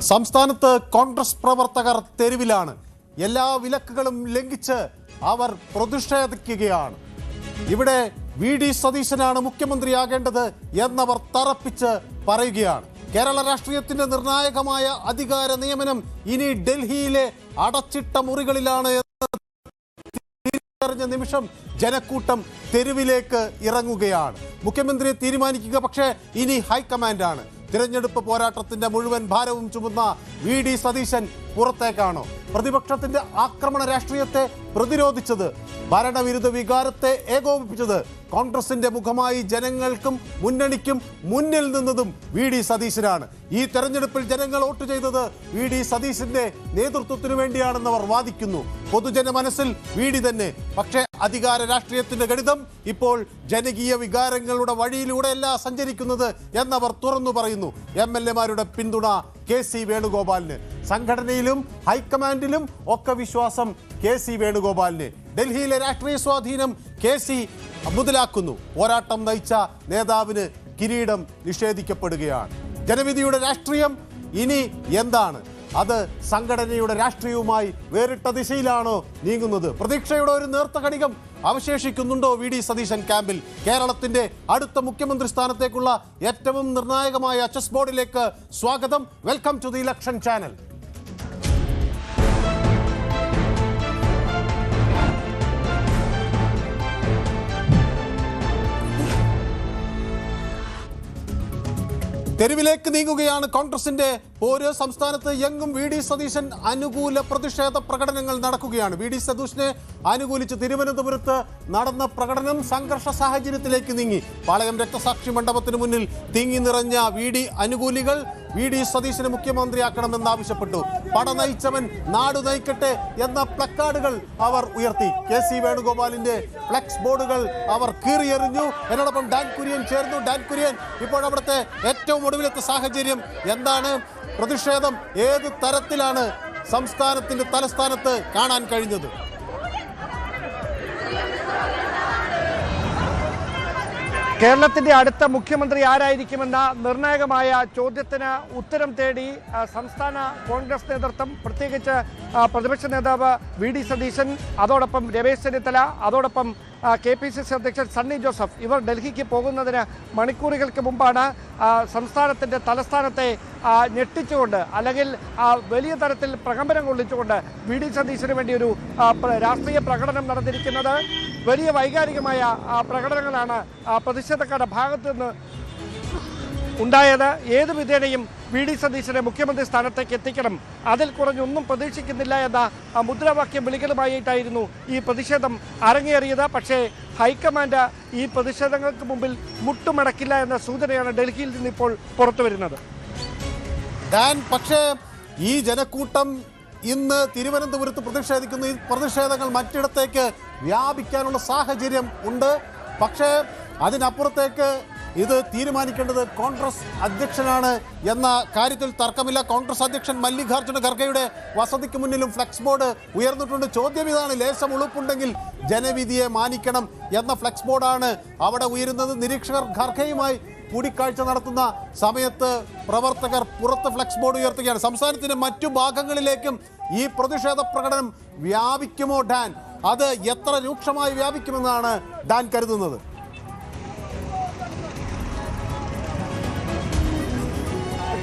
സംസ്ഥാനത്ത് കോൺഗ്രസ് പ്രവർത്തകർ തെരുവിലാണ്. എല്ലാ വിലക്കുകളും ലംഘിച്ച് അവർ പ്രതിഷേധിക്കുകയാണ്. ഇവിടെ വി.ഡി. സതീശനാണ് മുഖ്യമന്ത്രിയാകേണ്ടത് എന്നവർ തറപ്പിച്ച് പറയുകയാണ്. കേരള രാഷ്ട്രീയത്തിന്റെ നിർണായകമായ അധികാര നിയമനം ഇനി ഡൽഹിയിലെ അടച്ചിട്ട മുറികളിലാണ് എന്ന നിമിഷം ജനക്കൂട്ടം തെരുവിലേക്ക് ഇറങ്ങുകയാണ്. മുഖ്യമന്ത്രിയെ തീരുമാനിക്കുക പക്ഷേ ഇനി ഹൈക്കമാൻഡാണ്. തിരഞ്ഞെടുപ്പ് പോരാട്ടത്തിന്റെ മുഴുവൻ ഭാരവും ചുമന്ന വി.ഡി. സതീശൻ പുറത്തേക്കാണോ? പ്രതിപക്ഷത്തിന്റെ ആക്രമണ രാഷ്ട്രീയത്തെ പ്രതിരോധിച്ചത്, ഭരണവിരുദ്ധ വികാരത്തെ ഏകോപിപ്പിച്ചത്, കോൺഗ്രസിന്റെ മുഖമായി ജനങ്ങൾക്കും മുന്നണിക്കും മുന്നിൽ നിന്നതും വി.ഡി. സതീശനാണ്. ഈ തെരഞ്ഞെടുപ്പിൽ ജനങ്ങൾ വോട്ട് ചെയ്തത് വി.ഡി. സതീശന്റെ നേതൃത്വത്തിനു വേണ്ടിയാണെന്നവർ വാദിക്കുന്നു. പൊതുജന മനസ്സിൽ വി.ഡി. തന്നെ. പക്ഷേ അധികാര രാഷ്ട്രീയത്തിന്റെ ഗണിതം ഇപ്പോൾ ജനകീയ വികാരങ്ങളുടെ വഴിയിലൂടെയല്ല സഞ്ചരിക്കുന്നത് എന്നവർ തുറന്നു പറയുന്നു. എം.എൽ.എമാരുടെ പിന്തുണ കെ.സി. വേണുഗോപാലിന്, സംഘടനയിലും ഹൈക്കമാൻഡിലും ഒക്കെ വിശ്വാസം കെ.സി. വേണുഗോപാലിന്. ഡൽഹിയിലെ രാഷ്ട്രീയ സ്വാധീനം കെ.സി. മുതലാക്കുന്നു. പോരാട്ടം നയിച്ച നേതാവിന് കിരീടം നിഷേധിക്കപ്പെടുകയാണ്. ജനവിധിയുടെ രാഷ്ട്രീയം ഇനി എന്താണ്? അത് സംഘടനയുടെ രാഷ്ട്രീയവുമായി വേറിട്ട ദിശയിലാണോ നീങ്ങുന്നത്? പ്രതീക്ഷയുടെ ഒരു നേർത്ത കണികം അവശേഷിക്കുന്നുണ്ടോ വി.ഡി. സതീശൻ ക്യാമ്പിൽ? കേരളത്തിന്റെ അടുത്ത മുഖ്യമന്ത്രി സ്ഥാനത്തേക്കുള്ള ഏറ്റവും നിർണായകമായ ചെസ് ബോർഡിലേക്ക് സ്വാഗതം. Welcome to the election channel. തെരുവിലേക്ക് നീങ്ങുകയാണ് കോൺഗ്രസിന്റെ ഓരോ സംസ്ഥാനത്ത് എങ്ങും വി.ഡി. സതീശൻ അനുകൂല പ്രതിഷേധ പ്രകടനങ്ങൾ നടക്കുകയാണ്. വി.ഡി. സതീശനെ അനുകൂലിച്ച് തിരുവനന്തപുരത്ത് നടന്ന പ്രകടനം സംഘർഷ സാഹചര്യത്തിലേക്ക് നീങ്ങി. പാളയം രക്തസാക്ഷി മണ്ഡപത്തിന് മുന്നിൽ തിങ്ങി നിറഞ്ഞ വി.ഡി. അനുകൂലികൾ വി.ഡി. സതീശനെ മുഖ്യമന്ത്രിയാക്കണമെന്നാവശ്യപ്പെട്ടു. പട നയിച്ചവൻ നാടു നയിക്കട്ടെ എന്ന പ്ലക്കാർഡുകൾ അവർ ഉയർത്തി. കെ.സി. വേണുഗോപാലിന്റെ ഫ്ലെക്സ് ബോർഡുകൾ അവർ കീറിയെറിഞ്ഞു. എന്നോടൊപ്പം ഡാൻ കുര്യൻ ചേർന്നു. ഡാൻ കുര്യൻ, ഇപ്പോഴവിടുത്തെ ഏറ്റവും ഒടുവിലത്തെ സാഹചര്യം എന്താണ്? പ്രതിഷേധം ഏത് തരത്തിലാണ് സംസ്ഥാനത്തിന്റെ തലസ്ഥാനത്ത് കാണാൻ കഴിഞ്ഞത്? കേരളത്തിന്റെ അടുത്ത മുഖ്യമന്ത്രി ആരായിരിക്കുമെന്ന നിർണായകമായ ചോദ്യത്തിന് ഉത്തരം തേടി സംസ്ഥാന കോൺഗ്രസ് നേതൃത്വം, പ്രത്യേകിച്ച് പ്രതിപക്ഷ നേതാവ് വി.ഡി. സതീശൻ, അതോടൊപ്പം രമേശ് ചെന്നിത്തല, അതോടൊപ്പം കെ.പി.സി.സി അധ്യക്ഷൻ സണ്ണി ജോസഫ് ഇവർ ഡൽഹിക്ക് പോകുന്നതിന് മണിക്കൂറുകൾക്ക് മുമ്പാണ് സംസ്ഥാനത്തിൻ്റെ തലസ്ഥാനത്തെ ഞെട്ടിച്ചുകൊണ്ട്, അല്ലെങ്കിൽ വലിയ തരത്തിൽ പ്രകമ്പനം കൊള്ളിച്ചുകൊണ്ട് വി.ഡി. സതീശന് വേണ്ടി ഒരു രാഷ്ട്രീയ പ്രകടനം നടന്നിരിക്കുന്നത്. വലിയ വൈകാരികമായ പ്രകടനങ്ങളാണ് പ്രതിഷേധക്കാരുടെ ഭാഗത്തു നിന്ന് ഉണ്ടായത്. ഏതു വിധേനയും വി.ഡി. സതീശനെ മുഖ്യമന്ത്രി സ്ഥാനത്തേക്ക് എത്തിക്കണം, അതിൽ കുറഞ്ഞൊന്നും പ്രതീക്ഷിക്കുന്നില്ല എന്ന മുദ്രാവാക്യം വിളികളുമായിട്ടായിരുന്നു ഈ പ്രതിഷേധം അരങ്ങേറിയത്. പക്ഷേ ഹൈക്കമാൻഡ് ഈ പ്രതിഷേധങ്ങൾക്ക് മുമ്പിൽ മുട്ടുമടക്കില്ല എന്ന സൂചനയാണ് ഡൽഹിയിൽ നിന്നിപ്പോൾ പുറത്തു വരുന്നത്. പക്ഷേ ഈ ജനക്കൂട്ടം ഇന്ന് തിരുവനന്തപുരത്ത് പ്രതിഷേധിക്കുന്നു. ഈ പ്രതിഷേധങ്ങൾ മറ്റിടത്തേക്ക് വ്യാപിക്കാനുള്ള സാഹചര്യം ഉണ്ട്. പക്ഷേ അതിനപ്പുറത്തേക്ക് ഇത് തീരുമാനിക്കേണ്ടത് കോൺഗ്രസ് അധ്യക്ഷനാണ് എന്ന കാര്യത്തിൽ തർക്കമില്ല. കോൺഗ്രസ് അധ്യക്ഷൻ മല്ലികാർജ്ജുന ഖർഗെയുടെ വസതിക്ക് മുന്നിലും ഫ്ലെക്സ് ബോർഡ് ഉയർന്നിട്ടുണ്ട്. ചോദ്യം ഇതാണ്: ലേശം ഉളുപ്പുണ്ടെങ്കിൽ ജനവിധിയെ മാനിക്കണം എന്ന ഫ്ലെക്സ് ബോർഡാണ് അവിടെ ഉയരുന്നത്. നിരീക്ഷകർ ഖർഗെയുമായി കൂടിക്കാഴ്ച നടത്തുന്ന സമയത്ത് പ്രവർത്തകർ പുറത്ത് ഫ്ലെക്സ് ബോർഡ് ഉയർത്തുകയാണ്. സംസ്ഥാനത്തിന്റെ മറ്റു ഭാഗങ്ങളിലേക്കും ഈ പ്രതിഷേധ പ്രകടനം വ്യാപിക്കുമോ ഡാൻ? അത് എത്ര രൂക്ഷമായി വ്യാപിക്കുമെന്നാണ് ഡാൻ കരുതുന്നത്?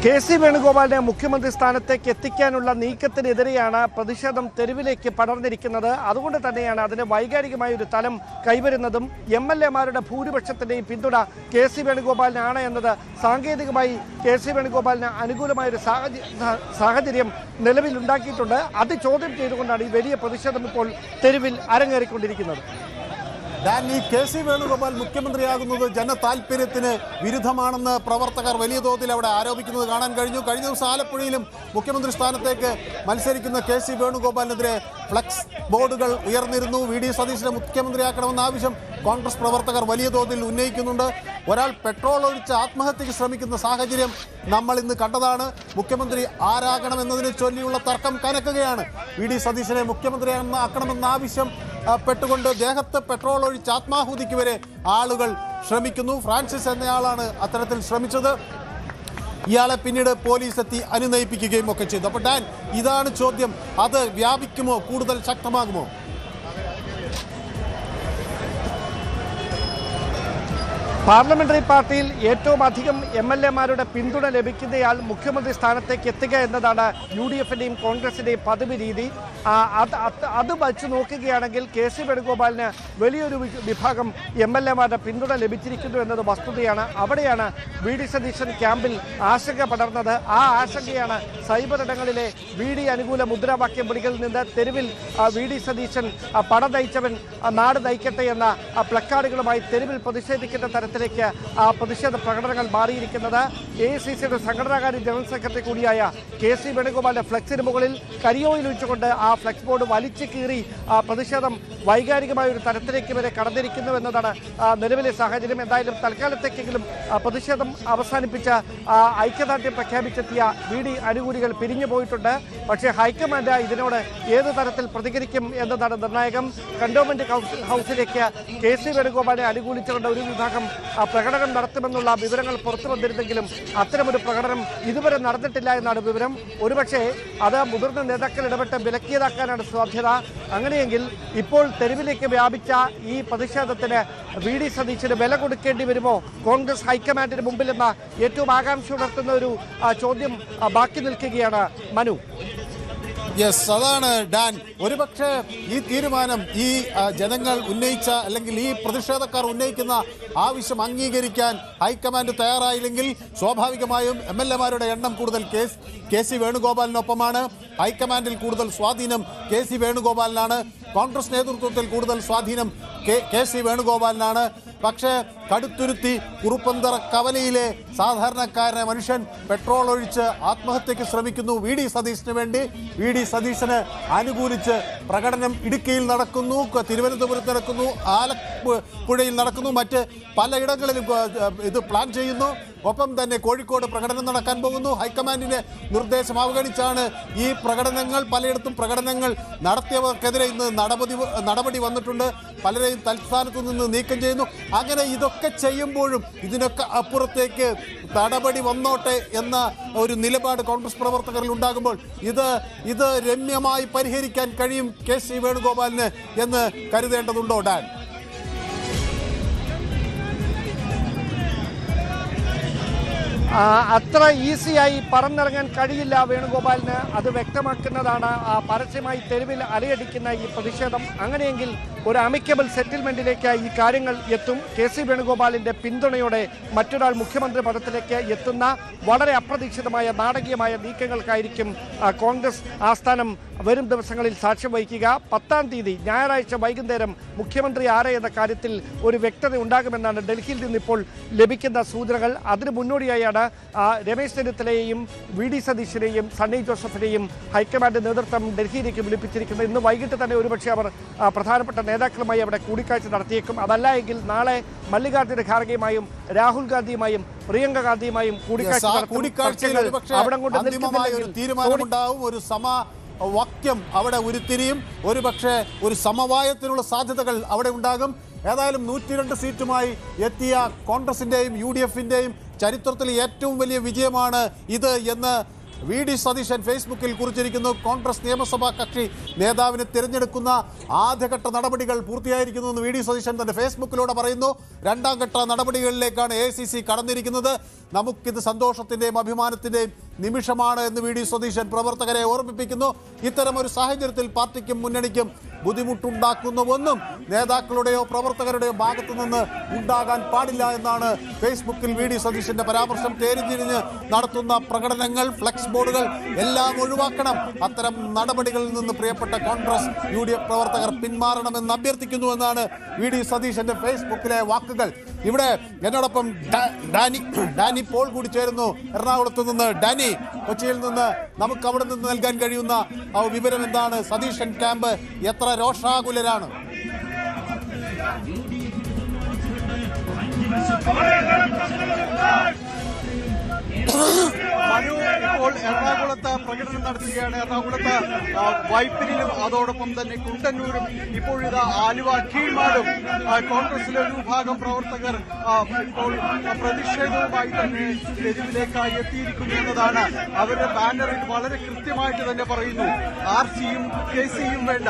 കെ.സി. വേണുഗോപാലിനെ മുഖ്യമന്ത്രി സ്ഥാനത്തേക്ക് എത്തിക്കാനുള്ള നീക്കത്തിനെതിരെയാണ് പ്രതിഷേധം തെരുവിലേക്ക് പടർന്നിരിക്കുന്നത്. അതുകൊണ്ട് തന്നെയാണ് അതിന് വൈകാരികമായ ഒരു തലം കൈവരുന്നതും. എം.എൽ.എമാരുടെ ഭൂരിപക്ഷത്തിൻ്റെയും പിന്തുണ കെ.സി. വേണുഗോപാലിനാണ് എന്നത് സാങ്കേതികമായി കെ.സി. വേണുഗോപാലിന് അനുകൂലമായൊരു സാഹചര്യം നിലവിലുണ്ടാക്കിയിട്ടുണ്ട്. അത് ചോദ്യം ചെയ്തുകൊണ്ടാണ് ഈ വലിയ പ്രതിഷേധം ഇപ്പോൾ തെരുവിൽ അരങ്ങേറിക്കൊണ്ടിരിക്കുന്നത്. ഈ കെ.സി. വേണുഗോപാൽ മുഖ്യമന്ത്രിയാകുന്നത് ജനതാൽപര്യത്തിന് വിരുദ്ധമാണെന്ന് പ്രവർത്തകർ വലിയ തോതിൽ അവിടെ ആരോപിക്കുന്നത് കാണാൻ കഴിഞ്ഞു. കഴിഞ്ഞ ദിവസം ആലപ്പുഴയിലും മുഖ്യമന്ത്രി സ്ഥാനത്തേക്ക് മത്സരിക്കുന്ന കെ.സി. വേണുഗോപാലിനെതിരെ ഫ്ലെക്സ് ബോർഡുകൾ ഉയർന്നിരുന്നു. വി.ഡി. സതീശനെ മുഖ്യമന്ത്രിയാക്കണമെന്ന ആവശ്യം കോൺഗ്രസ് പ്രവർത്തകർ വലിയ തോതിൽ ഉന്നയിക്കുന്നുണ്ട്. ഒരാൾ പെട്രോൾ ഒഴിച്ച് ആത്മഹത്യക്ക് ശ്രമിക്കുന്ന സാഹചര്യം നമ്മൾ ഇന്ന് കണ്ടതാണ്. മുഖ്യമന്ത്രി ആരാകണമെന്നതിനെ ചൊല്ലിയുള്ള തർക്കം കനക്കുകയാണ്. വി.ഡി. സതീശനെ മുഖ്യമന്ത്രിയാക്കണമെന്ന ആവശ്യം പെട്ടുകൊണ്ട് ദേഹത്ത് പെട്രോൾ ഒഴിച്ച് ആത്മാഹുതിക്ക് വരെ ആളുകൾ ശ്രമിക്കുന്നു. ഫ്രാൻസിസ് എന്നയാളാണ് അത്തരത്തിൽ ശ്രമിച്ചത്. ഇയാളെ പിന്നീട് പോലീസ് എത്തി അനുനയിപ്പിക്കുകയും ഒക്കെ ചെയ്തു. അപ്പോൾ ഡാൻ, ഇതാണ് ചോദ്യം. അത് വ്യാപിക്കുമോ, കൂടുതൽ ശക്തമാകുമോ? പാർലമെന്ററി പാർട്ടിയിൽ ഏറ്റവും അധികം MLA-മാരുടെ പിന്തുണ ലഭിക്കുന്നയാൾ മുഖ്യമന്ത്രി സ്ഥാനത്തേക്ക് എത്തുക എന്നതാണ് UDF-ന്റെയും കോൺഗ്രസിന്റെയും പതിവ് രീതി. അത് വച്ച് നോക്കുകയാണെങ്കിൽ KC വേണുഗോപാലിന് വലിയൊരു വിഭാഗം MLA-മാരുടെ പിന്തുണ ലഭിച്ചിരിക്കുന്നു എന്നത് വസ്തുതയാണ്. അവിടെയാണ് VD സതീശൻ ക്യാമ്പിൽ ആശങ്ക പടർന്നത്. ആ ആശങ്കയാണ് സൈബർ ഇടങ്ങളിലെ VD അനുകൂല മുദ്രാവാക്യം വിളികളിൽ നിന്ന് തെരുവിൽ VD സതീശൻ പട നയിച്ചവൻ നാട് നയിക്കട്ടെ എന്ന പ്ലക്കാർഡുകളുമായി തെരുവിൽ പ്രതിഷേധിക്കുന്ന തരത്തിലേക്ക് പ്രതിഷേധ പ്രകടനങ്ങൾ മാറിയിരിക്കുന്നത്. AICCയുടെ സംഘടനാകാര്യ ജനറൽ സെക്രട്ടറി കൂടിയായ KC വേണുഗോപാലിന്റെ ഫ്ലെക്സിന് മുകളിൽ കരിയോയിൽ വെച്ചുകൊണ്ട് ആ ഫ്ലെക്സ് ബോർഡ് വലിച്ചു കീറി പ്രതിഷേധം വൈകാരികമായ ഒരു തരത്തിലേക്ക് വരെ കടന്നിരിക്കുന്നു എന്നതാണ് നിലവിലെ സാഹചര്യം. എന്തായാലും തൽക്കാലത്തേക്കെങ്കിലും പ്രതിഷേധം അവസാനിപ്പിച്ച ഐക്യദാർഢ്യം പ്രഖ്യാപിച്ചെത്തിയ VD അനുകൂലികൾ പിരിഞ്ഞു പോയിട്ടുണ്ട്. പക്ഷേ ഹൈക്കമാൻഡ് ഇതിനോട് ഏത് തരത്തിൽ പ്രതികരിക്കും എന്നതാണ് നിർണായകം. കണ്ടോൺമെന്റ് ഹൗസിലേക്ക് KC വേണുഗോപാലിനെ അനുകൂലിച്ചുകൊണ്ട് ഒരു വിഭാഗം പ്രകടനം നടത്തുമെന്നുള്ള വിവരങ്ങൾ പുറത്തു വന്നിരുന്നെങ്കിലും അത്തരമൊരു പ്രകടനം ഇതുവരെ നടന്നിട്ടില്ല എന്നാണ് വിവരം. ഒരുപക്ഷെ അത് മുതിർന്ന നേതാക്കൾ ഇടപെട്ട് വിലക്കിയതാക്കാനാണ് സാധ്യത. അങ്ങനെയെങ്കിൽ ഇപ്പോൾ തെരുവിലേക്ക് വ്യാപിച്ച ഈ പ്രതിഷേധത്തിന് VD സതീശന് വില കൊടുക്കേണ്ടി വരുമോ കോൺഗ്രസ് ഹൈക്കമാൻഡിന് മുമ്പിൽ എന്ന ഏറ്റവും ആകാംക്ഷ ഉണർത്തുന്ന ഒരു ചോദ്യം ബാക്കി നിൽക്കുകയാണ് മനു. യെസ്, അതാണ് ഡാൻ. ഒരുപക്ഷെ ഈ തീരുമാനം ഈ ജനങ്ങൾ ഉന്നയിച്ച അല്ലെങ്കിൽ ഈ പ്രതിഷേധക്കാർ ഉന്നയിക്കുന്ന ആവശ്യം അംഗീകരിക്കാൻ ഹൈക്കമാൻഡ് തയ്യാറായില്ലെങ്കിൽ സ്വാഭാവികമായും MLA-മാരുടെ എണ്ണം കൂടുതൽ KC വേണുഗോപാലിനൊപ്പമാണ്. ഹൈക്കമാൻഡിൽ കൂടുതൽ സ്വാധീനം KC വേണുഗോപാലിനാണ്. കോൺഗ്രസ് നേതൃത്വത്തിൽ കൂടുതൽ സ്വാധീനം KC വേണുഗോപാലിനാണ്. പക്ഷേ കടുത്തുരുത്തി കുറുപ്പന്തറ കവലയിലെ സാധാരണക്കാരനെ മനുഷ്യൻ പെട്രോൾ ഒഴിച്ച് ആത്മഹത്യക്ക് ശ്രമിക്കുന്നു VD സതീശന് വേണ്ടി. VD സതീശന് അനുകൂലിച്ച് പ്രകടനം ഇടുക്കിയിൽ നടക്കുന്നു, തിരുവനന്തപുരത്ത് നടക്കുന്നു, ആലപ്പുഴയിൽ നടക്കുന്നു, മറ്റ് പലയിടങ്ങളിലും ഇത് പ്ലാൻ ചെയ്യുന്നു. ഒപ്പം തന്നെ കോഴിക്കോട് പ്രകടനം നടക്കാൻ പോകുന്നു. ഹൈക്കമാൻഡിന്റെ നിർദ്ദേശം അവഗണിച്ചാണ് ഈ പ്രകടനങ്ങൾ. പലയിടത്തും പ്രകടനങ്ങൾ നടത്തിയവർക്കെതിരെ ഇന്ന് നടപടി വന്നിട്ടുണ്ട്. പലരെയും തൽസ്ഥാനത്തു നിന്ന് നീക്കം ചെയ്യുന്നു. അങ്ങനെ ഇതൊക്കെ ചെയ്യുമ്പോഴും ഇതിനൊക്കെ അപ്പുറത്തേക്ക് നടപടി വന്നോട്ടെ എന്ന ഒരു നിലപാട് കോൺഗ്രസ് പ്രവർത്തകരിൽ ഉണ്ടാകുമ്പോൾ ഇത് രമ്യമായി പരിഹരിക്കാൻ കഴിയും KC വേണുഗോപാലിന് എന്ന് കരുതേണ്ടതുണ്ടോ ഡാൻ? അത്ര ഈസിയായി പറന്നിറങ്ങാൻ കഴിയില്ല വേണുഗോപാലിന്. അത് വ്യക്തമാക്കുന്നതാണ് പരസ്യമായി തെരുവിൽ അലയടിക്കുന്ന ഈ പ്രതിഷേധം. അങ്ങനെയെങ്കിൽ ഒരു അമിക്കബിൾ സെറ്റിൽമെന്റിലേക്ക് ഈ കാര്യങ്ങൾ എത്തും. KC വേണുഗോപാലിന്റെ പിന്തുണയോടെ മറ്റൊരാൾ മുഖ്യമന്ത്രി പദത്തിലേക്ക് എത്തുന്ന വളരെ അപ്രതീക്ഷിതമായ നാടകീയമായ നീക്കങ്ങൾക്കായിരിക്കും കോൺഗ്രസ് ആസ്ഥാനം വരും ദിവസങ്ങളിൽ സാക്ഷ്യം വഹിക്കുക. 10-ാം തീയതി ഞായറാഴ്ച വൈകുന്നേരം മുഖ്യമന്ത്രി ആരെ എന്ന കാര്യത്തിൽ ഒരു വ്യക്തത ഉണ്ടാകുമെന്നാണ് ഡൽഹിയിൽ നിന്നിപ്പോൾ ലഭിക്കുന്ന സൂചനകൾ. അതിന് മുന്നോടിയായാണ് രമേശ് ചെന്നിത്തലയെയും VD സതീശനെയും സണ്ണി ജോസഫിനെയും ഹൈക്കമാൻഡ് നേതൃത്വം ഡൽഹിയിലേക്ക് വിളിപ്പിച്ചിരിക്കുന്നത്. ഇന്ന് വൈകിട്ട് തന്നെ ഒരുപക്ഷെ അവർ പ്രധാനപ്പെട്ട നേതാക്കളുമായി അവിടെ കൂടിക്കാഴ്ച നടത്തിയേക്കും. അതല്ല എങ്കിൽ നാളെ മല്ലികാർജ്ജുന ഖാർഗെയുമായും രാഹുൽ ഗാന്ധിയുമായും പ്രിയങ്ക ഗാന്ധിയുമായും കൂടിക്കാഴ്ച തീരുമാനമുണ്ടാവും. ഒരു സമവാക്യം അവിടെ ഉരുത്തിരിയും. ഒരുപക്ഷെ ഒരു സമവായത്തിനുള്ള സാധ്യതകൾ അവിടെ ഉണ്ടാകും. ഏതായാലും 102 സീറ്റുമായി എത്തിയ കോൺഗ്രസിന്റെയും UDF-ന്റെയും ചരിത്രത്തിൽ ഏറ്റവും വലിയ വിജയമാണ് ഇത് എന്ന് VD സതീശൻ ഫേസ്ബുക്കിൽ കുറിച്ചിരിക്കുന്നു. കോൺഗ്രസ് നിയമസഭാ കക്ഷി നേതാവിനെ തിരഞ്ഞെടുക്കുന്ന ആദ്യഘട്ട നടപടികൾ പൂർത്തിയായിരിക്കുന്നു എന്ന് VD സതീശൻ തന്റെ ഫേസ്ബുക്കിലൂടെ പറയുന്നു. രണ്ടാം ഘട്ട നടപടികളിലേക്കാണ് AICC കടന്നിരിക്കുന്നത്. നമുക്കിത് സന്തോഷത്തിന്റെയും അഭിമാനത്തിന്റെയും നിമിഷമാണ് എന്ന് VD സതീശൻ പ്രവർത്തകരെ ഓർമ്മിപ്പിക്കുന്നു. ഇത്തരമൊരു സാഹചര്യത്തിൽ പാർട്ടിക്കും മുന്നണിക്കും ബുദ്ധിമുട്ടുണ്ടാക്കുന്ന ഒന്നും നേതാക്കളുടെയോ പ്രവർത്തകരുടെയോ ഭാഗത്തു നിന്ന് ഉണ്ടാകാൻ പാടില്ല എന്നാണ് ഫേസ്ബുക്കിൽ VD സതീശന്റെ പരാമർശം. തേരിഞ്ഞിരിഞ്ഞ് നടത്തുന്ന പ്രകടനങ്ങൾ, ഫ്ലെക്സ് ബോർഡുകൾ എല്ലാം ഒഴിവാക്കണം. അത്തരം നടപടികളിൽ നിന്ന് പ്രിയപ്പെട്ട കോൺഗ്രസ് UDF പ്രവർത്തകർ പിന്മാറണമെന്ന് അഭ്യർത്ഥിക്കുന്നു എന്നാണ് VD സതീശന്റെ ഫേസ്ബുക്കിലെ വാക്കുകൾ. ഇവിടെ എന്നോടൊപ്പം ഡാനി പോൾ കൂടി ചേരുന്നു എറണാകുളത്ത് നിന്ന്. ഡാനി, കൊച്ചിയിൽ നിന്ന് നമുക്ക് അവിടെ നിന്ന് നൽകാൻ കഴിയുന്ന വിവരം എന്താണ്? സതീശൻ ക്യാമ്പ് എത്ര രോഷാകുലരാണ്? മനു ഇപ്പോൾ എറണാകുളത്ത് പ്രകടനം നടത്തുകയാണ്. എറണാകുളത്ത് വൈപ്പിനിലും അതോടൊപ്പം തന്നെ കുണ്ടന്നൂരും ഇപ്പോഴിതാ ആലുവ കീഴ്മാടും കോൺഗ്രസിലെ ഒരു വിഭാഗം പ്രവർത്തകർ ഇപ്പോൾ പ്രതിഷേധവുമായി തന്നെ തെരുവിലേക്കായി എത്തിയിരിക്കുന്നു എന്നതാണ്. അവരുടെ ബാനറിൽ വളരെ കൃത്യമായിട്ട് തന്നെ പറയുന്നു, RCയും KCയും വേണ്ട,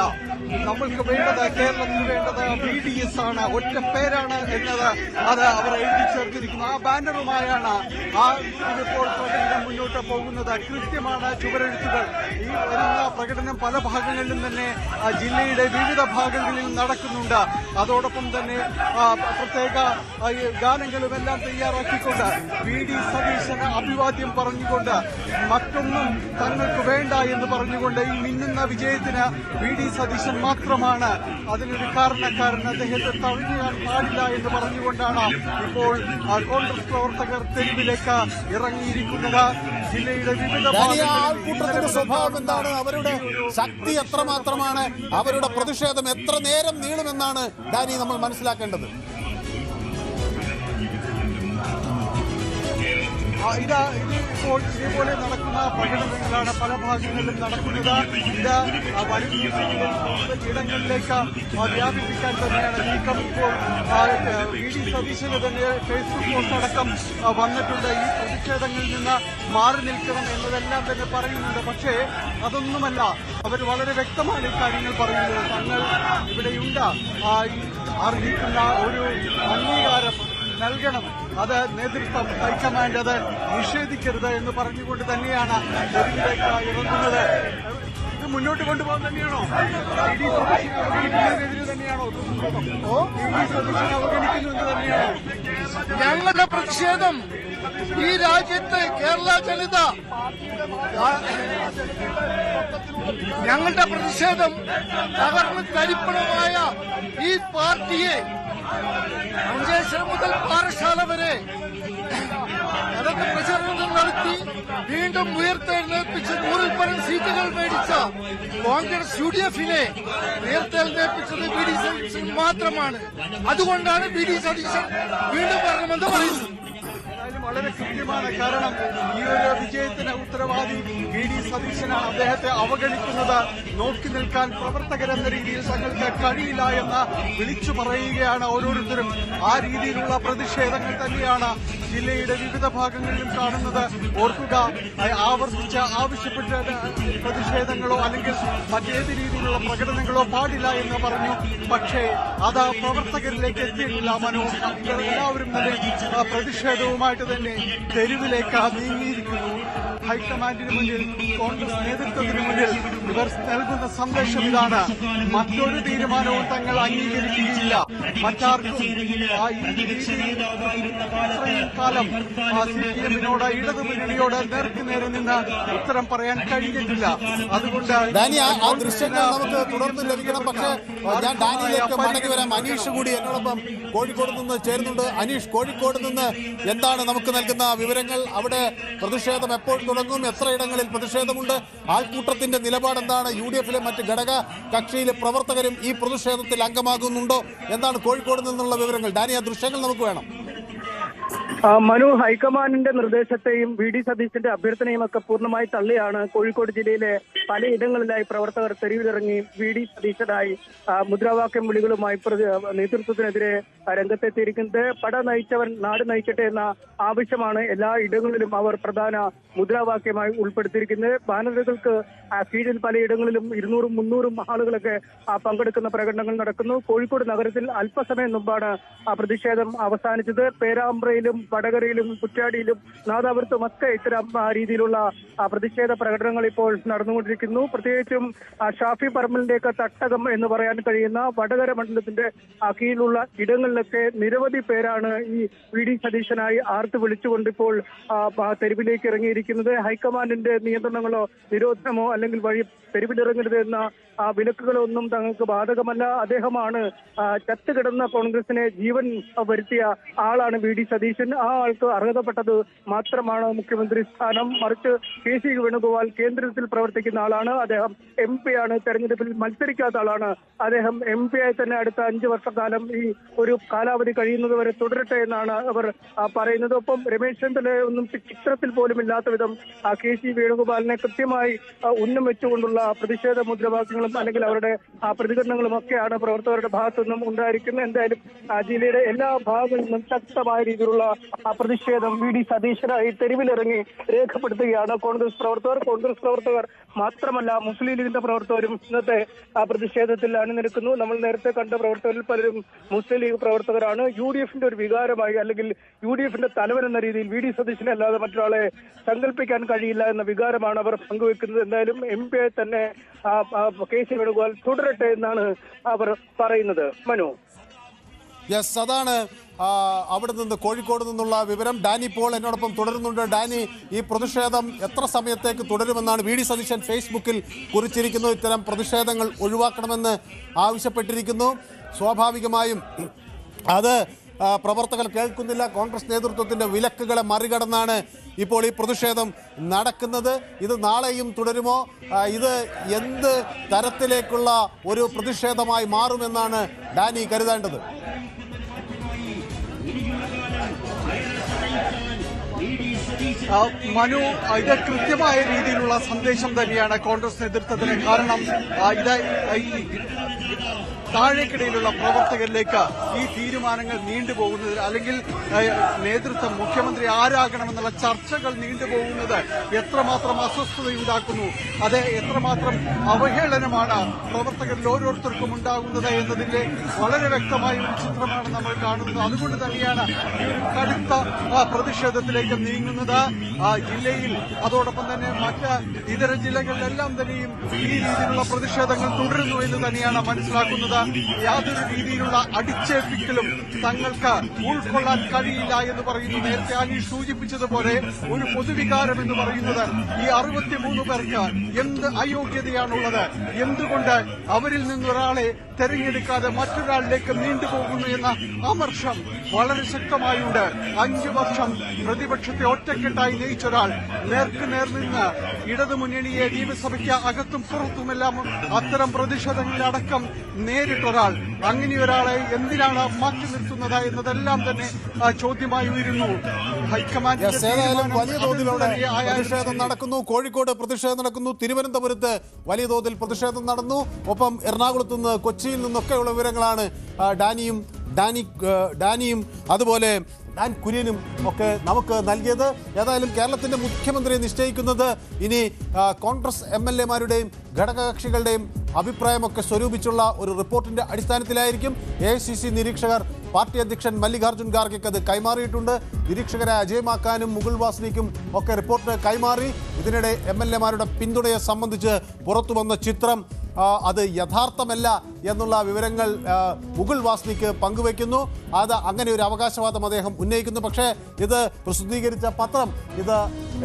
നമ്മൾക്ക് വേണ്ടത്, കേരളത്തിന് വേണ്ടത് BDS ആണ്, ഒറ്റ പേരാണ് എന്നത് അത് അവർ എഴുതി ചേർത്തിരിക്കുന്നു. ആ ബാനറുമായാണ് ഇപ്പോൾ പ്രകടനം മുന്നോട്ട് പോകുന്നത്. കൃത്യമാണ് ചുവരെഴുത്തുകൾ. ഈ വരുന്ന പ്രകടനം പല ഭാഗങ്ങളിലും തന്നെ ജില്ലയുടെ വിവിധ ഭാഗങ്ങളിൽ നടക്കുന്നുണ്ട്. അതോടൊപ്പം തന്നെ പ്രത്യേക ഗാനങ്ങളുമെല്ലാം തയ്യാറാക്കിക്കൊണ്ട് VD സതീശന് അഭിവാദ്യം പറഞ്ഞുകൊണ്ട്, മറ്റൊന്നും തങ്ങൾക്ക് വേണ്ട എന്ന് പറഞ്ഞുകൊണ്ട്, ഈ മിന്നുന്ന വിജയത്തിന് VD സതീശൻ മാത്രമാണ് അതിനൊരു കാരണക്കാരൻ, അദ്ദേഹത്തെ തഴഞ്ഞാൻ പാടില്ല എന്ന് പറഞ്ഞുകൊണ്ടാണ് ഇപ്പോൾ കോൺഗ്രസ് പ്രവർത്തകർ തെരുവിലേക്ക് ഇറങ്ങിയിരിക്കുന്നത്. ജില്ലയുടെ വിവിധ ആൾക്കൂട്ടത്തിന്റെ സ്വഭാവം എന്താണ്, അവരുടെ ശക്തി എത്രമാത്രമാണ്, അവരുടെ പ്രതിഷേധം എത്ര നേരം നീളുമെന്നാണ് ഡാനി നമ്മൾ മനസ്സിലാക്കേണ്ടത്. ഇപ്പോൾ ഇതേപോലെ നടക്കുന്ന പ്രകടനങ്ങളാണ് പല ഭാഗങ്ങളിലും നടക്കുന്നത്. ഇത് വരും ഇടങ്ങളിലേക്ക് വ്യാപിപ്പിക്കാൻ തന്നെയാണ് നീക്കം. ഇപ്പോൾ VD സതീശന് തന്നെ ഫേസ്ബുക്ക് പോസ്റ്റ് അടക്കം വന്നിട്ടുണ്ട്. ഈ പ്രതിഷേധങ്ങളിൽ നിന്ന് മാറി നിൽക്കണം എന്നതെല്ലാം തന്നെ പറയുന്നുണ്ട്. പക്ഷേ അതൊന്നുമല്ല, അവർ വളരെ വ്യക്തമാണ് ഈ കാര്യങ്ങൾ പറയുന്നത്. തങ്ങൾ ഇവിടെയുണ്ട്, അർഹിക്കുന്ന ഒരു അംഗീകാരം നൽകണം, അത് നേതൃത്വം, ഹൈക്കമാൻഡ് അത് നിഷേധിക്കരുത് എന്ന് പറഞ്ഞുകൊണ്ട് തന്നെയാണ് തെരുവിലേക്ക് ഇറങ്ങുന്നത്. ഇത് മുന്നോട്ട് കൊണ്ടുപോകാൻ തന്നെയാണോ? അവഗണിക്കുന്നതിനെതിരെ തന്നെയാണോ? അവഗണിക്കുന്നത് തന്നെയാണോ? ഞങ്ങളുടെ പ്രതിഷേധം ഈ രാജ്യത്തെ കേരള ജനത, ഞങ്ങളുടെ പ്രതിഷേധം തകർന്ന് തരിപ്പണമായ ഈ പാർട്ടിയെ മഞ്ചേശ്വരം മുതൽ പാറശാല വരെ അതൊക്കെ പ്രചരണം നടത്തി വീണ്ടും ഉയർത്തെഴുന്നേൽപ്പിച്ച് 100-ൽ പരം സീറ്റുകൾ മേടിച്ച കോൺഗ്രസ് UDFനെ ഉയർത്തെഴുന്നേൽപ്പിച്ചത് VD സതീശൻ മാത്രമാണ്. അതുകൊണ്ടാണ് VD സതീശൻ വീണ്ടും വരണമെന്ന് പറയുന്നത്. വളരെ കൃത്യമാണ്. കാരണം ഈ ഒരു വിജയത്തിന് ഉത്തരവാദി VD സതീശനാണ്. അദ്ദേഹത്തെ അവഗണിക്കുന്നത്, നോക്കി നിൽക്കാൻ പ്രവർത്തകരെന്ന രീതിയിൽ തങ്ങൾക്ക് കഴിയില്ല എന്ന് വിളിച്ചു പറയുകയാണ് ഓരോരുത്തരും. ആ രീതിയിലുള്ള പ്രതിഷേധങ്ങൾ തന്നെയാണ് ജില്ലയുടെ വിവിധ ഭാഗങ്ങളിലും കാണുന്നത്. ഓർക്കുക, ആവർത്തിച്ച് ആവശ്യപ്പെട്ട പ്രതിഷേധങ്ങളോ അല്ലെങ്കിൽ മറ്റേത് രീതിയിലുള്ള പ്രകടനങ്ങളോ പാടില്ല എന്ന് പറഞ്ഞു. പക്ഷേ അത് പ്രവർത്തകരിലേക്ക് എത്തിയിട്ടില്ല. മനോ, എല്ലാവരും തന്നെ പ്രതിഷേധവുമായിട്ട് തന്നെ തെരുവിലേക്ക് നീങ്ങിയിരിക്കുന്നു. ഹൈക്കമാൻഡിന് മുന്നിൽ, കോൺഗ്രസ് നേതൃത്വത്തിന് മുന്നിൽ ഇവർ നൽകുന്ന സന്ദേശം ഇതാണ്: മറ്റൊരു തീരുമാനവും തങ്ങൾ അംഗീകരിക്കുകയില്ല. മറ്റാർക്കും ഇത്രയും കാലം CPM-നോട്, ഇടതുമുന്നണിയോട് നേർക്കുനേരെ നിന്ന് ഉത്തരം പറയാൻ കഴിഞ്ഞിട്ടില്ല. അതുകൊണ്ട് ആ ദൃശ്യങ്ങൾ നമുക്ക് തുടർന്ന് ലഭിക്കണം. പക്ഷേ ഞാൻ ഡാനിയിലേക്ക് മടങ്ങി വരാം. അനീഷ് കൂടി എന്നോടൊപ്പം കോഴിക്കോട് നിന്ന് ചേരുന്നുണ്ട്. അനീഷ്, കോഴിക്കോട് നിന്ന് എന്താണ് നമുക്ക് നൽകുന്ന വിവരങ്ങൾ? അവിടെ പ്രതിഷേധം എപ്പോൾ തുടങ്ങും? എത്ര ഇടങ്ങളിൽ പ്രതിഷേധമുണ്ട്? ആൾക്കൂട്ടത്തിന്റെ നിലപാട് എന്താണ്? UDFിലെ മറ്റ് ഘടക കക്ഷിയിലെ പ്രവർത്തകരും ഈ പ്രതിഷേധത്തിൽ അംഗമാകുന്നുണ്ടോ? എന്താണ് കോഴിക്കോട് നിന്നുള്ള വിവരങ്ങൾ? ഡാനി, ആ ദൃശ്യങ്ങൾ നമുക്ക് വേണം. മനു, ഹൈക്കമാൻഡിന്റെ നിർദ്ദേശത്തെയും VD സതീശന്റെ അഭ്യർത്ഥനയും ഒക്കെ പൂർണ്ണമായി തള്ളിയാണ് കോഴിക്കോട് ജില്ലയിലെ പലയിടങ്ങളിലായി പ്രവർത്തകർ തെരുവിലിറങ്ങി VD സതീശനായി മുദ്രാവാക്യം വിളികളുമായി നേതൃത്വത്തിനെതിരെ രംഗത്തെത്തിയിരിക്കുന്നത്. പട നയിച്ചവൻ നാട് നയിക്കട്ടെ എന്ന ആവശ്യമാണ് എല്ലാ ഇടങ്ങളിലും അവർ പ്രധാന മുദ്രാവാക്യമായി ഉൾപ്പെടുത്തിയിരിക്കുന്നത്. ബാനറുകൾക്ക് കീഴിൽ പലയിടങ്ങളിലും 200-300 ആളുകളൊക്കെ പങ്കെടുക്കുന്ന പ്രകടനങ്ങൾ നടക്കുന്നു. കോഴിക്കോട് നഗരത്തിൽ അല്പസമയം മുമ്പാണ് പ്രതിഷേധം അവസാനിച്ചത്. പേരാമ്പ്രയിലും വടകരയിലും കുറ്റ്യാടിയിലും നാദാപുരത്തും ഒക്കെ ഇത്തരം രീതിയിലുള്ള പ്രതിഷേധ പ്രകടനങ്ങൾ ഇപ്പോൾ നടന്നുകൊണ്ടിരിക്കുന്നു. പ്രത്യേകിച്ചും ഷാഫി പറമ്പലിന്റെയൊക്കെ തട്ടകം എന്ന് പറയാൻ കഴിയുന്ന വടകര മണ്ഡലത്തിന്റെ കീഴിലുള്ള ഇടങ്ങളിലൊക്കെ നിരവധി പേരാണ് ഈ VD സതീശനായി ആർത്ത് വിളിച്ചുകൊണ്ട് ഇപ്പോൾ തെരുവിലേക്ക് ഇറങ്ങിയിരിക്കുന്നത്. ഹൈക്കമാൻഡിന്റെ നിയന്ത്രണങ്ങളോ നിരോധനമോ അല്ലെങ്കിൽ വഴി തെരുവിലിറങ്ങരുത് എന്ന വിലക്കുകളൊന്നും തങ്ങൾക്ക് ബാധകമല്ല. അദ്ദേഹമാണ് ചത്തുകിടന്ന കോൺഗ്രസിനെ ജീവൻ വരുത്തിയ ആളാണ് VD സതീശൻ. ആ ആൾക്ക് അർഹതപ്പെട്ടത് മാത്രമാണ് മുഖ്യമന്ത്രി സ്ഥാനം. മറിച്ച് കെ.സി. വേണുഗോപാൽ കേന്ദ്രത്തിൽ പ്രവർത്തിക്കുന്ന ആളാണ്. അദ്ദേഹം MP ആണ്, തെരഞ്ഞെടുപ്പിൽ മത്സരിക്കാത്ത ആളാണ്. അദ്ദേഹം MP ആയി തന്നെ അടുത്ത 5 വർഷക്കാലം ഈ ഒരു കാലാവധി കഴിയുന്നത് വരെ തുടരട്ടെ എന്നാണ് അവർ പറയുന്നത്. ഒപ്പം രമേശ് ചെന്നിത്തല ഒന്നും ചിത്രത്തിൽ പോലും ഇല്ലാത്ത വിധം കെ.സി. വേണുഗോപാലിനെ കൃത്യമായി ഉന്നം വെച്ചുകൊണ്ടുള്ള പ്രതിഷേധ മുദ്രാവാക്യങ്ങളും അല്ലെങ്കിൽ അവരുടെ പ്രതികരണങ്ങളും ഒക്കെയാണ് പ്രവർത്തകരുടെ ഭാഗത്തു നിന്നും ഉണ്ടായിരിക്കുന്നത്. എന്തായാലും ജില്ലയുടെ എല്ലാ ഭാഗങ്ങളിൽ നിന്നും ശക്തമായ രീതിയിലുള്ള പ്രതിഷേധം VD സതീശനായി തെരുവിലിറങ്ങി രേഖപ്പെടുത്തുകയാണ് കോൺഗ്രസ് പ്രവർത്തകർ മാത്രമല്ല മുസ്ലിം ലീഗിന്റെ പ്രവർത്തകരും ഇന്നത്തെ പ്രതിഷേധത്തിൽ അണിനിരക്കുന്നു. നമ്മൾ നേരത്തെ കണ്ട പ്രവർത്തകരിൽ പലരും മുസ്ലിം ലീഗ് പ്രവർത്തകരാണ്. UDFന്റെ ഒരു വികാരമായി അല്ലെങ്കിൽ UDFന്റെ തലവൻ എന്ന രീതിയിൽ VD സതീശനെ അല്ലാതെ മറ്റൊരാളെ സങ്കല്പിക്കാൻ കഴിയില്ല എന്ന വികാരമാണ് അവർ പങ്കുവെക്കുന്നത്. എന്തായാലും MP തന്നെ കെ.സി. വേണുഗോപാൽ തുടരട്ടെ എന്നാണ് അവർ പറയുന്നത്. മനു, യെസ്, അതാണ് അവിടെ നിന്ന് കോഴിക്കോട് നിന്നുള്ള വിവരം. ഡാനി പോൾ എന്നോടൊപ്പം തുടരുന്നുണ്ട്. ഡാനി, ഈ പ്രതിഷേധം എത്ര സമയത്തേക്ക് തുടരുമെന്നാണ് VD സതീശൻ ഫേസ്ബുക്കിൽ കുറിച്ചിരിക്കുന്നു. ഇത്തരം പ്രതിഷേധങ്ങൾ ഒഴിവാക്കണമെന്ന് ആവശ്യപ്പെട്ടിരിക്കുന്നു. സ്വാഭാവികമായും അത് പ്രവർത്തകർ കേൾക്കുന്നില്ല. കോൺഗ്രസ് നേതൃത്വത്തിന്റെ വിലക്കുകളെ മറികടന്നാണ് ഇപ്പോൾ ഈ പ്രതിഷേധം നടക്കുന്നത്. ഇത് നാളെയും തുടരുമോ? ഇത് എന്ത് തരത്തിലേക്കുള്ള ഒരു പ്രതിഷേധമായി മാറുമെന്നാണ് ഡാനി കരുതേണ്ടത്? മനു, ഇത് കൃത്യമായ രീതിയിലുള്ള സന്ദേശം തന്നെയാണ് കോൺഗ്രസ് നേതൃത്വത്തിന്. കാരണം ഇത് താഴേക്കിടയിലുള്ള പ്രവർത്തകരിലേക്ക് ഈ തീരുമാനങ്ങൾ നീണ്ടുപോകുന്നത് അല്ലെങ്കിൽ നേതൃത്വം മുഖ്യമന്ത്രി ആരാകണമെന്നുള്ള ചർച്ചകൾ നീണ്ടുപോകുന്നത് എത്രമാത്രം അസ്വസ്ഥതയുണ്ടാക്കുന്നു, അത് എത്രമാത്രം അവഹേളനമാണ് പ്രവർത്തകരിൽ ഓരോരുത്തർക്കും ഉണ്ടാകുന്നത് എന്നതിന്റെ വളരെ വ്യക്തമായ ഒരു ചിത്രമാണ് നമ്മൾ കാണുന്നത്. അതുകൊണ്ട് തന്നെയാണ് ഈ ഒരു കടുത്ത പ്രതിഷേധത്തിലേക്ക് നീങ്ങുന്നത്. ജില്ലയിൽ അതോടൊപ്പം തന്നെ മറ്റ് ഇതര ജില്ലകളിലെല്ലാം തന്നെയും ഈ രീതിയിലുള്ള പ്രതിഷേധങ്ങൾ തുടരുന്നു എന്ന് തന്നെയാണ് മനസ്സിലാക്കുന്നത്. യാതൊരു രീതിയിലുള്ള അടിച്ചേൽപ്പിക്കലും തങ്ങൾക്ക് ഉൾക്കൊള്ളാൻ കഴിയില്ല എന്ന് പറയുന്നു. നേരത്തെ അനീഷ് സൂചിപ്പിച്ചതുപോലെ ഒരു പൊതുവികാരം എന്ന് പറയുന്നത് ഈ 63 പേർക്ക് എന്ത് അയോഗ്യതയാണുള്ളത്, എന്തുകൊണ്ട് അവരിൽ നിന്നൊരാളെ തെരഞ്ഞെടുക്കാതെ മറ്റൊരാളിലേക്ക് നീണ്ടുപോകുന്നു എന്ന അമർഷം വളരെ ശക്തമായുണ്ട്. 5 വർഷം പ്രതിപക്ഷത്തെ ഒറ്റക്കെട്ടായി നയിച്ചൊരാൾ, നേർക്കുനേർ നിന്ന് ഇടതുമുന്നണിയെ നിയമസഭയ്ക്ക് അകത്തും പുറത്തുമെല്ലാം അത്തരം പ്രതിഷേധങ്ങളിലടക്കം നേരിട്ടൊരാൾ, അങ്ങനെയൊരാളെ എന്തിനാണ് മാറ്റി നിർത്തുന്നത് എന്നതെല്ലാം തന്നെ ചോദ്യമായി ഉയരുന്നു. ഏതായാലും വലിയ തോതിലൂടെ പ്രതിഷേധം നടക്കുന്നു. കോഴിക്കോട് പ്രതിഷേധം നടക്കുന്നു. തിരുവനന്തപുരത്ത് വലിയ തോതിൽ പ്രതിഷേധം നടന്നു. ഒപ്പം എറണാകുളത്ത് നിന്ന്, കൊച്ചിയിൽ നിന്നൊക്കെയുള്ള വിവരങ്ങളാണ് ഡാനിയും അതുപോലെ ഡാൻ കുര്യനും ഒക്കെ നമുക്ക് നൽകിയത്. ഏതായാലും കേരളത്തിന്റെ മുഖ്യമന്ത്രിയെ നിശ്ചയിക്കുന്നത് ഇനി കോൺഗ്രസ് MLA-മാരുടെയും ഘടകകക്ഷികളുടെയും അഭിപ്രായമൊക്കെ സ്വരൂപിച്ചുള്ള ഒരു റിപ്പോർട്ടിന്റെ അടിസ്ഥാനത്തിലായിരിക്കും. AICC നിരീക്ഷകർ പാർട്ടി അധ്യക്ഷൻ മല്ലികാർജ്ജുൻ ഖാർഗെക്ക് അത് കൈമാറിയിട്ടുണ്ട്. നിരീക്ഷകരെ അജയ് മാക്കാനും മുകുൾ വാസ്നിക്കും ഒക്കെ റിപ്പോർട്ട് കൈമാറി. ഇതിനിടെ MLA-മാരുടെ പിന്തുണയെ സംബന്ധിച്ച് പുറത്തുവന്ന ചിത്രം അത് യഥാർത്ഥമല്ല എന്നുള്ള വിവരങ്ങൾ മുകുൾ വാസ്നിക്ക് പങ്കുവയ്ക്കുന്നു. അത് അങ്ങനെ ഒരു അവകാശവാദം അദ്ദേഹം ഉന്നയിക്കുന്നു. പക്ഷേ ഇത് പ്രസിദ്ധീകരിച്ച പത്രം ഇത്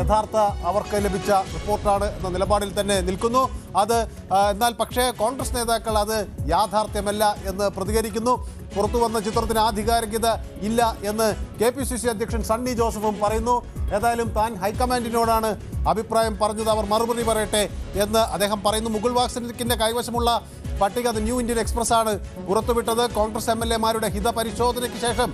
യഥാർത്ഥ അവർക്ക് ലഭിച്ച റിപ്പോർട്ടാണ് എന്ന നിലപാടിൽ തന്നെ നിൽക്കുന്നു. എന്നാൽ പക്ഷേ കോൺഗ്രസ് നേതാക്കൾ അത് യാഥാർത്ഥ്യമല്ല എന്ന് പ്രതികരിക്കുന്നു. പുറത്തു വന്ന ചിത്രത്തിന് ആധികാരികത ഇല്ല എന്ന് KPCC അധ്യക്ഷൻ സണ്ണി ജോസഫും പറയുന്നു. ഏതായാലും താൻ ഹൈക്കമാൻഡിനോടാണ് അഭിപ്രായം പറഞ്ഞത്, അവർ മറുപടി പറയട്ടെ എന്ന് അദ്ദേഹം പറയുന്നു. മുകുൾ വാസ്നിക്കിന്റെ കൈവശമുള്ള പട്ടിക അത് ന്യൂ ഇന്ത്യൻ എക്സ്പ്രസ് ആണ് പുറത്തുവിട്ടത്. കോൺഗ്രസ് MLA-മാരുടെ ഹിതപരിശോധനയ്ക്ക് ശേഷം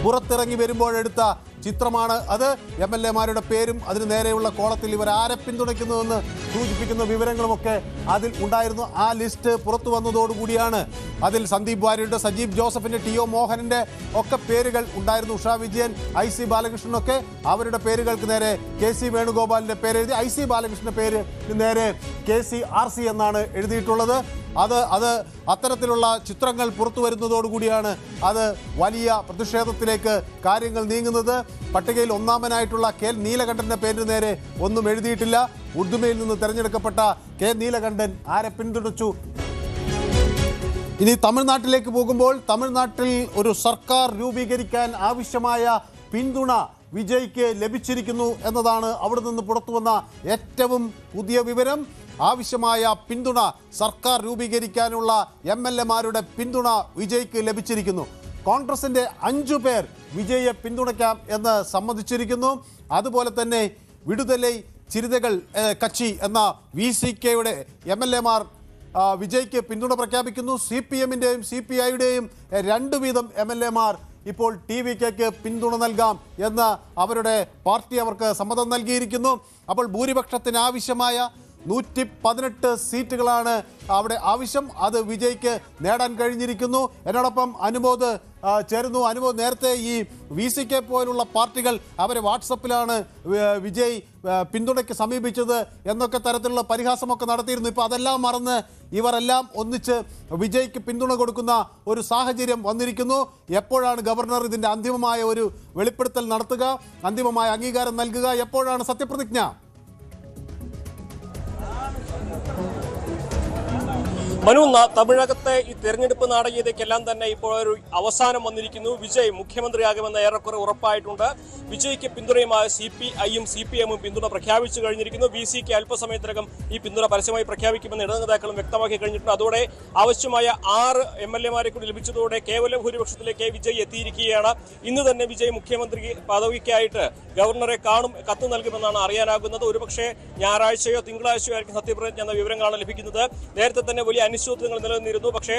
പുറത്തിറങ്ങി വരുമ്പോഴെടുത്ത ചിത്രമാണ് അത്. MLA-മാരുടെ പേരും അതിന് നേരെയുള്ള കോളത്തിൽ ഇവർ ആരെ പിന്തുണയ്ക്കുന്നുവെന്ന് സൂചിപ്പിക്കുന്ന വിവരങ്ങളുമൊക്കെ അതിൽ ഉണ്ടായിരുന്നു. ആ ലിസ്റ്റ് പുറത്തു വന്നതോടുകൂടിയാണ് അതിൽ സന്ദീപ് വാര്യരുടെ, സജീവ് ജോസഫിന്റെ, TO മോഹനന്റെ ഒക്കെ പേരുകൾ ഉണ്ടായിരുന്നു. ഉഷാ വിജയൻ, IC ബാലകൃഷ്ണനൊക്കെ അവരുടെ പേരുകൾക്ക് നേരെ KC വേണുഗോപാലിന്റെ പേര് എഴുതി. IC ബാലകൃഷ്ണന്റെ പേര് നേരെ KCRC എന്നാണ് എഴുതിയിട്ടുള്ളത്. അത് അത്തരത്തിലുള്ള ചിത്രങ്ങൾ പുറത്തു വരുന്നതോടുകൂടിയാണ് അത് വലിയ പ്രതിഷേധത്തിലേക്ക് കാര്യങ്ങൾ നീങ്ങുന്നത്. പട്ടികയിൽ ഒന്നാമനായിട്ടുള്ള K നീലകണ്ഠന്റെ പേരിന് നേരെ ഒന്നും എഴുതിയിട്ടില്ല. ഉർദുമയിൽ നിന്ന് തെരഞ്ഞെടുക്കപ്പെട്ട K നീലകണ്ഠൻ ആരെ പിന്തുണച്ചു? ഇനി തമിഴ്നാട്ടിലേക്ക് പോകുമ്പോൾ തമിഴ്നാട്ടിൽ ഒരു സർക്കാർ രൂപീകരിക്കാൻ ആവശ്യമായ പിന്തുണ വിജയ്ക്ക് ലഭിച്ചിരിക്കുന്നു എന്നതാണ് അവിടെ നിന്ന് പുറത്തു വന്ന ഏറ്റവും പുതിയ വിവരം. ആവശ്യമായ പിന്തുണ, സർക്കാർ രൂപീകരിക്കാനുള്ള MLA-മാരുടെ പിന്തുണ വിജയ്ക്ക് ലഭിച്ചിരിക്കുന്നു. കോൺഗ്രസിന്റെ 5 പേർ വിജയെ പിന്തുണയ്ക്കാം എന്ന് സമ്മതിച്ചിരിക്കുന്നു. അതുപോലെ തന്നെ വിടുതലൈ ചിരിതകൾ കക്ഷി എന്ന VCKയുടെ MLA മാർ വിജയ്ക്ക് പിന്തുണ പ്രഖ്യാപിക്കുന്നു. CPMന്റെയും CPIയുടെയും 2 വീതം MLA മാർ ഇപ്പോൾ TVKക്ക് പിന്തുണ നൽകാം എന്ന് അവരുടെ പാർട്ടി അവർക്ക് സമ്മതം നൽകിയിരിക്കുന്നു. അപ്പോൾ ഭൂരിപക്ഷത്തിന് ആവശ്യമായ 118 സീറ്റുകളാണ് അവിടെ ആവശ്യം. അത് വിജയ്ക്ക് നേടാൻ കഴിഞ്ഞിരിക്കുന്നു. എന്നോടൊപ്പം അനുമോദ് ചേരുന്നു. അനുമോദ്, നേരത്തെ ഈ VCK പോലുള്ള പാർട്ടികൾ അവരെ വാട്സപ്പിലാണ് വിജയ് പിന്തുണയ്ക്ക് സമീപിച്ചത് എന്നൊക്കെ തരത്തിലുള്ള പരിഹാസമൊക്കെ നടത്തിയിരുന്നു. ഇപ്പോൾ അതെല്ലാം മറന്ന് ഇവരെല്ലാം ഒന്നിച്ച് വിജയ്ക്ക് പിന്തുണ കൊടുക്കുന്ന ഒരു സാഹചര്യം വന്നിരിക്കുന്നു. എപ്പോഴാണ് ഗവർണർ ഇതിൻ്റെ അന്തിമമായ ഒരു വെളിപ്പെടുത്തൽ നടത്തുക, അന്തിമമായ അംഗീകാരം നൽകുക? എപ്പോഴാണ് സത്യപ്രതിജ്ഞ? മനു, തമിഴകത്തെ ഈ തെരഞ്ഞെടുപ്പ് നാടകീയതയ്ക്കെല്ലാം തന്നെ ഇപ്പോൾ ഒരു അവസാനം വന്നിരിക്കുന്നു. വിജയ് മുഖ്യമന്ത്രിയാകുമെന്ന് ഏറെക്കുറെ ഉറപ്പായിട്ടുണ്ട്. വിജയ്ക്ക് പിന്തുണയുമായി CPIയും CPMും പിന്തുണ പ്രഖ്യാപിച്ചു കഴിഞ്ഞിരിക്കുന്നു. VCK അല്പസമയത്തിനകം ഈ പിന്തുണ പരസ്യമായി പ്രഖ്യാപിക്കുമെന്ന് ഇടതു നേതാക്കളും വ്യക്തമാക്കി കഴിഞ്ഞിട്ടുണ്ട്. അതോടെ ആവശ്യമായ 6 MLA-മാരെ കൂടി ലഭിച്ചതോടെ കേവല ഭൂരിപക്ഷത്തിലേക്ക് വിജയ് എത്തിയിരിക്കുകയാണ്. ഇന്ന് തന്നെ വിജയ് മുഖ്യമന്ത്രി പദവിക്കായിട്ട് ഗവർണറെ കാണും, കത്ത് നൽകുമെന്നാണ് അറിയാനാകുന്നത്. ഒരുപക്ഷെ ഞായറാഴ്ചയോ തിങ്കളാഴ്ചയോ ആയിരിക്കും സത്യപ്രതിജ്ഞ എന്ന വിവരങ്ങളാണ് ലഭിക്കുന്നത്. നേരത്തെ തന്നെ വലിയ അനിശ്ചിതത്വങ്ങൾ നിലനിന്നിരുന്നു. പക്ഷേ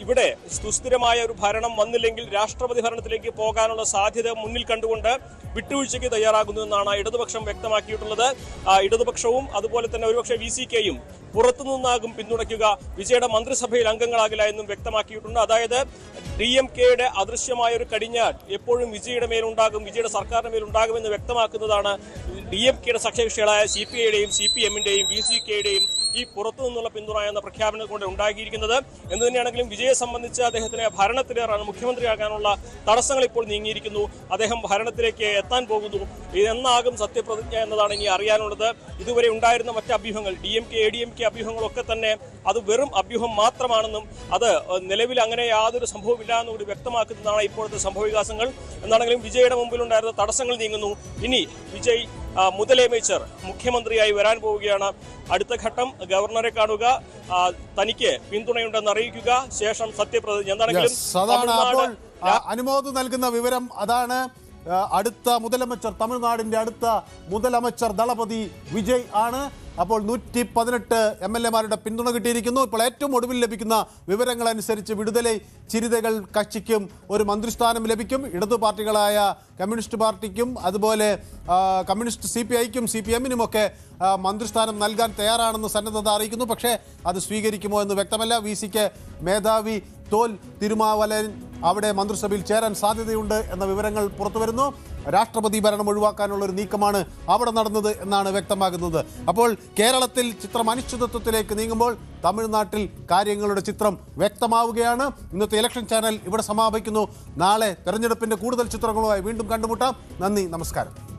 ഇവിടെ സുസ്ഥിരമായ ഒരു ഭരണം വന്നില്ലെങ്കിൽ രാഷ്ട്രപതി ഭരണത്തിലേക്ക് പോകാനുള്ള സാധ്യത മുന്നിൽ കണ്ടുകൊണ്ട് വിട്ടുവീഴ്ചയ്ക്ക് തയ്യാറാകുന്നുവെന്നാണ് ഇടതുപക്ഷം വ്യക്തമാക്കിയിട്ടുള്ളത്. ഇടതുപക്ഷവും അതുപോലെ തന്നെ ഒരുപക്ഷെ VCKയും പുറത്തുനിന്നാകും പിന്തുണയ്ക്കുക, വിജയുടെ മന്ത്രിസഭയിൽ അംഗങ്ങളാകില്ല എന്നും വ്യക്തമാക്കിയിട്ടുണ്ട്. അതായത് DMKയുടെ അദൃശ്യമായ ഒരു കടിഞ്ഞാൽ എപ്പോഴും വിജയുടെ മേലുണ്ടാകും, വിജയുടെ സർക്കാരിന്റെ മേലുണ്ടാകുമെന്ന് വ്യക്തമാക്കുന്നതാണ് DMKയുടെ സഖ്യകക്ഷികളായ CPIയുടെയും CPMന്റെയും VCKയുടെയും ഈ പുറത്തുനിന്നുള്ള പിന്തുണ എന്ന പ്രഖ്യാപനം കൊണ്ട് ഉണ്ടാക്കിയിരിക്കുന്നത്. എന്ന് തന്നെയാണെങ്കിലും വിജയെ സംബന്ധിച്ച് അദ്ദേഹത്തിന് ഭരണത്തിലേറാണ്, മുഖ്യമന്ത്രിയാകാനുള്ള തടസ്സങ്ങൾ ഇപ്പോൾ നീങ്ങിയിരിക്കുന്നു. അദ്ദേഹം ഭരണത്തിലേക്ക് എത്താൻ പോകുന്നു. ഇതെന്നാകും സത്യപ്രതിജ്ഞ എന്നതാണ് ഇനി അറിയാനുള്ളത്. ഇതുവരെ ഉണ്ടായിരുന്ന മറ്റ് അഭ്യൂഹങ്ങൾ, DMK ADMK അഭ്യൂഹങ്ങളൊക്കെ തന്നെ അത് വെറും അഭ്യൂഹം മാത്രമാണെന്നും അത് നിലവിൽ അങ്ങനെ യാതൊരു സംഭവമില്ല എന്നുകൂടി വ്യക്തമാക്കുന്നതാണ് ഇപ്പോഴത്തെ സംഭവവികാസങ്ങൾ. എന്നാണെങ്കിലും വിജയുടെ മുമ്പിലുണ്ടായിരുന്ന തടസ്സങ്ങൾ നീങ്ങുന്നു. ഇനി വിജയ് മുതലേമേച്ചർ മുഖ്യമന്ത്രിയായി വരാൻ പോവുകയാണ്. അടുത്ത ഘട്ടം ഗവർണറെ കാണുക, തനിക്ക് പിന്തുണയുണ്ടെന്ന് അറിയിക്കുക, ശേഷം സത്യപ്രതിജ്ഞ. എന്താണെങ്കിലും അനുമോദ് നൽകുന്ന വിവരം അതാണ്. അടുത്ത മുതലമച്ചർ, തമിഴ്നാടിന്റെ അടുത്ത മുതലമച്ചർ ദളപതി വിജയ് ആണ്. അപ്പോൾ 118 MLA-മാരുടെ പിന്തുണ കിട്ടിയിരിക്കുന്നു. ഇപ്പോൾ ഏറ്റവും ഒടുവിൽ ലഭിക്കുന്ന വിവരങ്ങൾ അനുസരിച്ച് വിടുതലൈ ചിരിതകൾ കക്ഷിക്കും ഒരു മന്ത്രിസ്ഥാനം ലഭിക്കും. ഇടതു പാർട്ടികളായ കമ്മ്യൂണിസ്റ്റ് പാർട്ടിക്കും അതുപോലെ കമ്മ്യൂണിസ്റ്റ് CPIക്കും CPMനുമൊക്കെ മന്ത്രിസ്ഥാനം നൽകാൻ തയ്യാറാണെന്ന് സന്നദ്ധത അറിയിക്കുന്നു. പക്ഷേ അത് സ്വീകരിക്കുമോ എന്ന് വ്യക്തമല്ല. VCK മേധാവി തോൽ തിരുമാവലൻ അവിടെ മന്ത്രിസഭയിൽ ചേരാൻ സാധ്യതയുണ്ട് എന്ന വിവരങ്ങൾ പുറത്തുവരുന്നു. രാഷ്ട്രപതി ഭരണം ഒഴിവാക്കാനുള്ള ഒരു നീക്കമാണ് അവിടെ നടന്നത് എന്നാണ് വ്യക്തമാകുന്നത്. അപ്പോൾ കേരളത്തിൽ ചിത്രം അനിശ്ചിതത്വത്തിലേക്ക് നീങ്ങുമ്പോൾ തമിഴ്നാട്ടിൽ കാര്യങ്ങളുടെ ചിത്രം വ്യക്തമാവുകയാണ്. ഇന്നത്തെ ഇലക്ഷൻ ചാനൽ ഇവിടെ സമാപിക്കുന്നു. നാളെ തെരഞ്ഞെടുപ്പിന്റെ കൂടുതൽ ചിത്രങ്ങളുമായി വീണ്ടും കണ്ടുമുട്ടാം. നന്ദി, നമസ്കാരം.